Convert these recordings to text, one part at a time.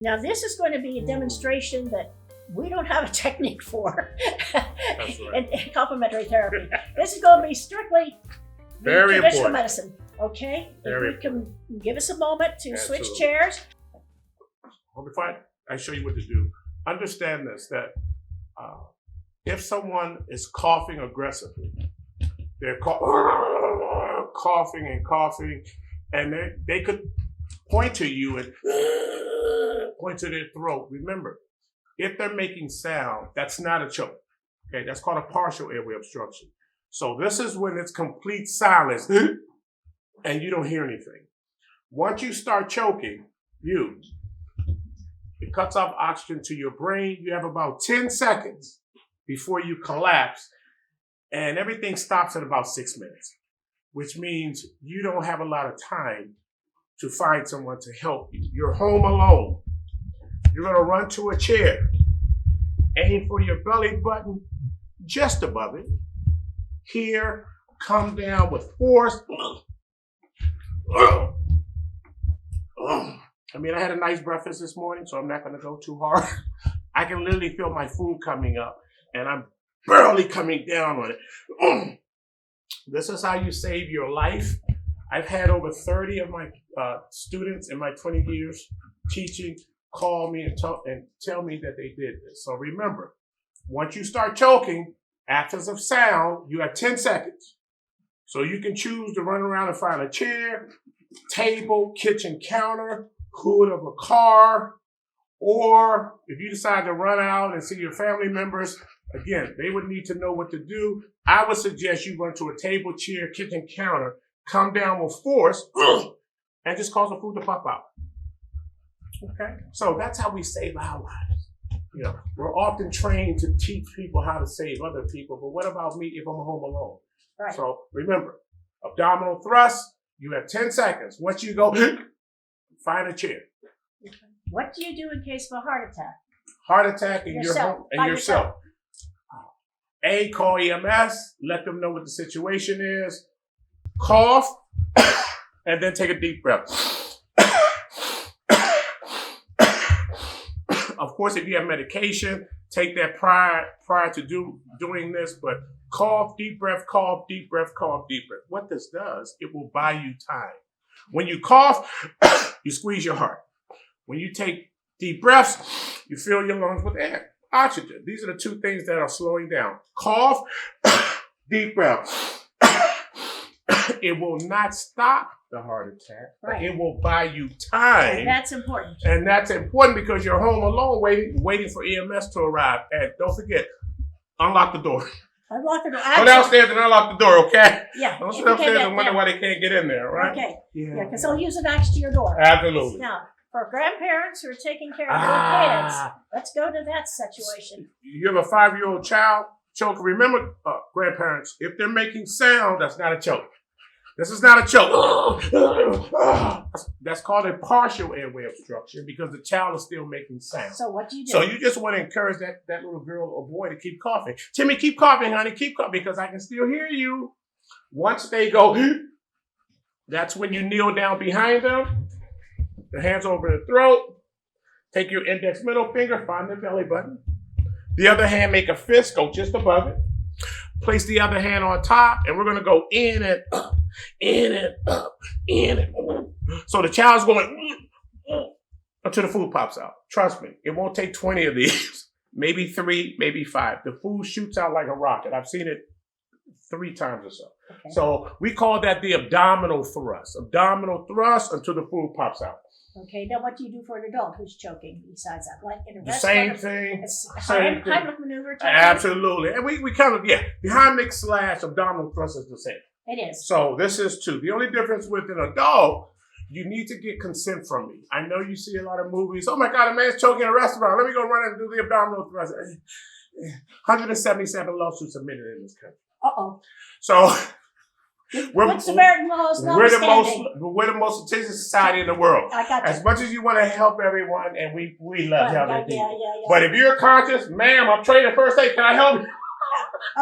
Now this is going to be a demonstration that we don't have a technique for. That's right. in complementary therapy. This is going to be strictly Very traditional important. medicine. Okay? Very If we can give us a moment to Absolutely. switch chairs. Well, before I show you what to do, understand this, that if someone is coughing aggressively, they're coughing and coughing, and they could point to you and point to their throat. Remember, if they're making sound, that's not a choke. Okay, that's called a partial airway obstruction. So this is when it's complete silence and you don't hear anything. Once you start choking, it cuts off oxygen to your brain. You have about 10 seconds before you collapse, and everything stops at about 6 minutes, which means you don't have a lot of time to find someone to help you. You're home alone. You're gonna run to a chair, aim for your belly button just above it. Here, come down with force. I mean, I had a nice breakfast this morning, so I'm not gonna go too hard. I can literally feel my food coming up, and I'm barely coming down on it. This is how you save your life. I've had over 30 of my students in my 20 years teaching call me and tell me that they did this. So remember, once you start choking, absence of sound, you have 10 seconds. So you can choose to run around and find a chair, table, kitchen counter, hood of a car, or if you decide to run out and see your family members, again, they would need to know what to do. I would suggest you run to a table, chair, kitchen counter, come down with force, and just cause the food to pop out. Okay? So that's how we save our lives. You know, we're often trained to teach people how to save other people, but what about me if I'm home alone? Right. So remember, abdominal thrust, you have 10 seconds. Once you go, find a chair. What do you do in case of a heart attack? Heart attack in your Yourself, home by and yourself. Call EMS, let them know what the situation is. Cough, and then take a deep breath. Of course, if you have medication, take that prior to doing this, but cough, deep breath, cough, deep breath, cough, deep breath. What this does, it will buy you time. When you cough, you squeeze your heart. When you take deep breaths, you fill your lungs with air, oxygen. These are the two things that are slowing down. Cough, deep breath. It will not stop the heart attack, but Right. it will buy you time. And that's important. And that's important because you're home alone waiting for EMS to arrive. And don't forget, unlock the door. Unlock the door. Go downstairs and unlock the door, okay? Yeah. Don't if sit you upstairs can't and wonder why they can't get in there, right? Okay. Yeah. Yeah, because they'll use an axe to your door. Absolutely. Now, for grandparents who are taking care of their kids, Ah. let's go to that situation. You have a 5-year-old child choke. Remember, grandparents, if they're making sound, that's not a choke. This is not a choke. That's called a partial airway obstruction because the child is still making sound. So what do you do? So you just want to encourage that little girl or boy to keep coughing. Timmy, keep coughing, honey, keep coughing because I can still hear you. Once they go, that's when you kneel down behind them, the hands over the throat, take your index middle finger, find the belly button. The other hand, make a fist, go just above it. Place the other hand on top, and we're going to go in and up, in and up, in and up. So the child's going until the food pops out. Trust me, it won't take 20 of these. Maybe 3, maybe 5. The food shoots out like a rocket. I've seen it 3 times or so. Okay. So we call that the abdominal thrust. Abdominal thrust until the food pops out. Okay, now what do you do for an adult who's choking besides that? Like in a The restaurant? same thing. It's Same thing. Heimlich maneuver type? Absolutely. And we kind of, the Heimlich / abdominal thrust is the same. It is. So this is 2. The only difference with an adult, you need to get consent from me. I know you see a lot of movies. Oh my God, a man's choking in a restaurant. Let me go run and do the abdominal thrust. 177 lawsuits submitted in this country. Uh-oh. So Good Samaritan laws we're the notwithstanding. most litigious society in the world. I got you. As much as you want to help everyone, and we love helping people. Yeah. But if you're conscious, ma'am, I'm trained in first aid. Can I help you?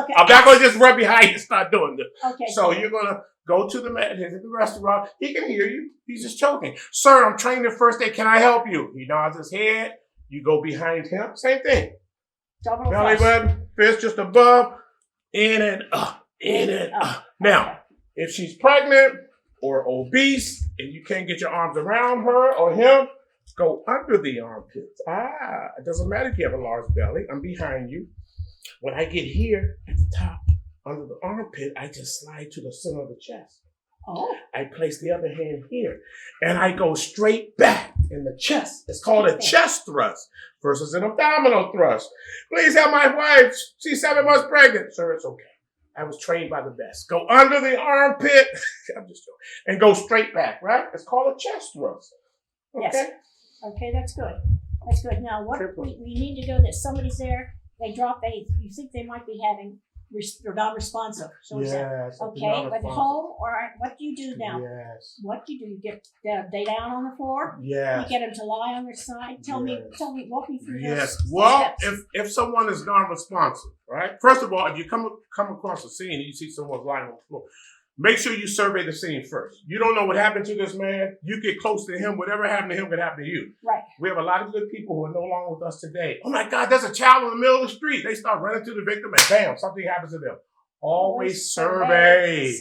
Okay. I'm not going to just run behind you and start doing this. Okay. So you're going to go to the man at the restaurant. He can hear you. He's just choking. Sir, I'm trained in first aid. Can I help you? He nods his head. You go behind him. Same thing. Double Belly flush. button, fist just above, in and up, in and up. Now, if she's pregnant or obese and you can't get your arms around her or him, go under the armpits. It doesn't matter if you have a large belly. I'm behind you. When I get here at the top, under the armpit, I just slide to the center of the chest. Oh. I place the other hand here, and I go straight back in the chest. It's called a chest thrust versus an abdominal thrust. Please help my wife. She's 7 months pregnant. Sir, it's okay. I was trained by the best. Go under the armpit. I'm just joking. And go straight back, right? It's called a chest thrust. Okay? Yes. Okay, that's good. That's good. Now, what we need to go that somebody's there, they drop you think they might be having, they're non-responsive. So is that okay? At home, or what do you do now? Yes. What do you do? You get they down on the floor? Yes. You get them to lie on their side? Tell me, walk me through Yes. those Well, steps. if someone is non-responsive, right? First of all, if you come across a scene and you see someone lying on the floor, make sure you survey the scene first. You don't know what happened to this man. You get close to him. Whatever happened to him could happen to you. Right. We have a lot of good people who are no longer with us today. Oh my God, there's a child in the middle of the street. They start running to the victim and bam, something happens to them. Always survey.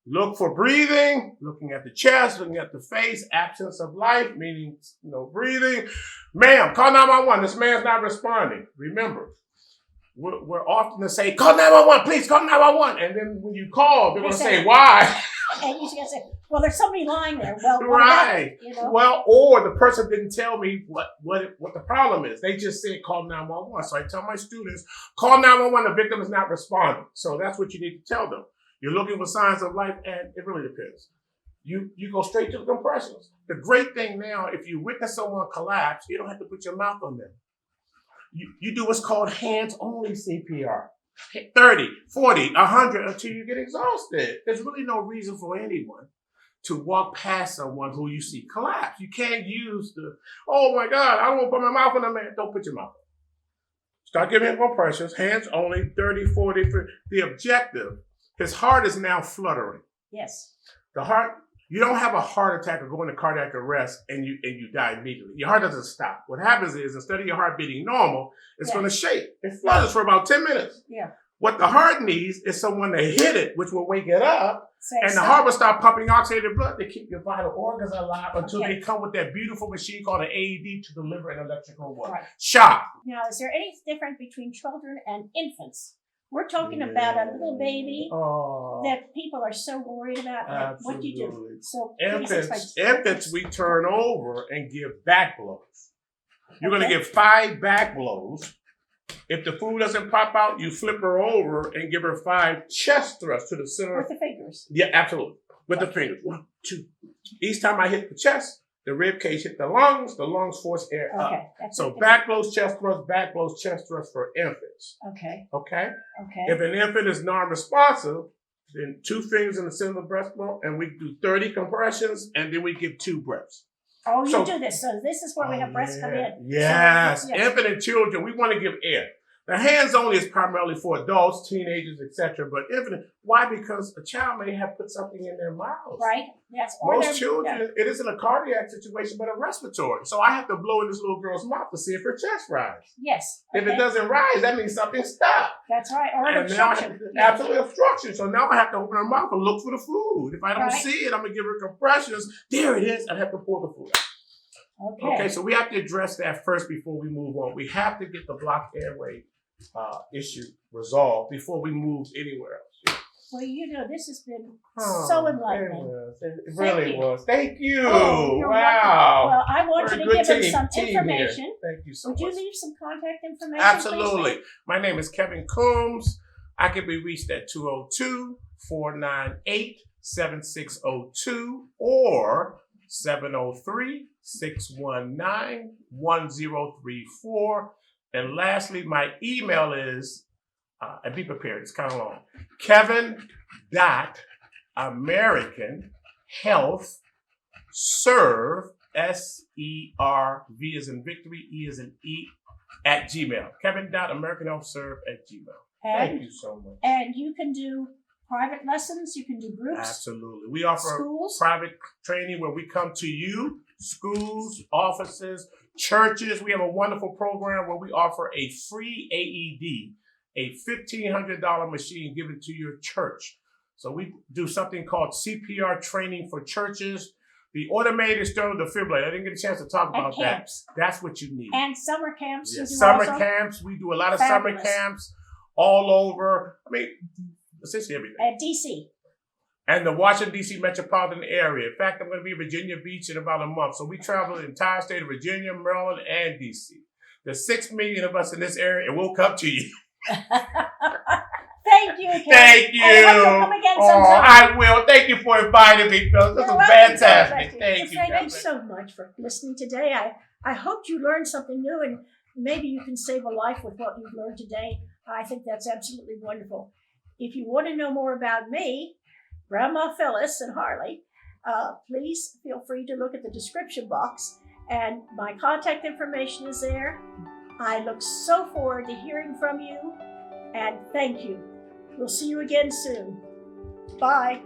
Look for breathing, looking at the chest, looking at the face, absence of life, meaning no breathing. Ma'am, call 911. This man's not responding. Remember, we're often to say, call 911, please call 911. And then when you call, they're going to say, why? And you're going to say, well, there's somebody lying there. Well, right. You know? Well, or the person didn't tell me what the problem is. They just said call 911. So I tell my students, call 911, the victim is not responding. So that's what you need to tell them. You're looking for signs of life, and it really depends. You go straight to the compressions. The great thing now, if you witness someone collapse, you don't have to put your mouth on them. You do what's called hands-only CPR. 30, 40, 100 until you get exhausted. There's really no reason for anyone to walk past someone who you see collapse. You can't use oh my God, I don't want to put my mouth on that man. Don't put your mouth on. Start giving him compressions, hands only, 30, 40. The objective, his heart is now fluttering. Yes. The heart, you don't have a heart attack or go into cardiac arrest and you die immediately. Your heart doesn't stop. What happens is instead of your heart beating normal, it's going to shake. It flutters for about 10 minutes. Yeah. What the heart needs is someone to hit it, which will wake it up. The heart will start pumping oxygenated blood to keep your vital organs alive until they come with that beautiful machine called an AED to deliver an electrical shock. Now, is there any difference between children and infants? We're talking about a little baby that people are so worried about. Absolutely. What do you do? So infants, we turn over and give back blows. You're going to give 5 back blows. If the food doesn't pop out, you flip her over and give her 5 chest thrusts to the center. With the fingers. Yeah, absolutely. With the fingers. 1, 2. Each time I hit the chest, the rib cage hit the lungs force air up. So back blows, chest thrust for infants. Okay? If an infant is non-responsive, then 2 fingers in the center of the breastbone, and we do 30 compressions, and then we give 2 breaths. Oh, you do this. So this is where we have breaths come in. Yes. Infant and children, we want to give air. The hands only is primarily for adults, teenagers, etc. But infant, why? Because a child may have put something in their mouth. Right. Yes. Most children, it isn't a cardiac situation, but a respiratory. So I have to blow in this little girl's mouth to see if her chest rises. Yes. If it doesn't rise, that means something stopped. That's right. Or an obstruction. Absolutely obstruction. So now I have to open her mouth and look for the food. If I don't see it, I'm going to give her compressions. There it is. I have to pull the food out. Okay, so we have to address that first before we move on. We have to get the blocked airway issue resolved before we move anywhere else. Well, this has been so enlightening. It really was. Thank you. Oh, wow. Well, I want you to give them some information. Here. Thank you so much. Would you leave some contact information? Absolutely. Please? My name is Kevin Coombs. I can be reached at 202-498-7602 or 703-619-1034. And lastly, my email is, and be prepared, it's kind of long, Kevin.americanhealthserve SERV as in victory, E as in E, at Gmail. Kevin.americanhealthserve at Gmail. Thank you so much. And you can do private lessons, you can do groups. Absolutely. We offer schools. Private training where we come to you, schools, offices, churches. We have a wonderful program where we offer a free AED, a $1,500 machine given to your church. So we do something called CPR training for churches. The automated sternal defibrillator. I didn't get a chance to talk about that. That's what you need. And summer camps. Yes. Summer camps. We do a lot of summer camps all over. I mean, essentially everything. At DC. And the Washington, D.C. metropolitan area. In fact, I'm going to be in Virginia Beach in about a month. So we travel the entire state of Virginia, Maryland, and D.C. There's 6 million of us in this area, and we'll come to you. Thank you, Kevin. Thank you. And I hope you'll come again sometime. I will. Thank you for inviting me, Phyllis. This was fantastic. Thank you. Thank you so much for listening today. I hope you learned something new, and maybe you can save a life with what you've learned today. I think that's absolutely wonderful. If you want to know more about me, Grandma Phyllis and Harley, please feel free to look at the description box, and my contact information is there. I look so forward to hearing from you, and thank you. We'll see you again soon. Bye.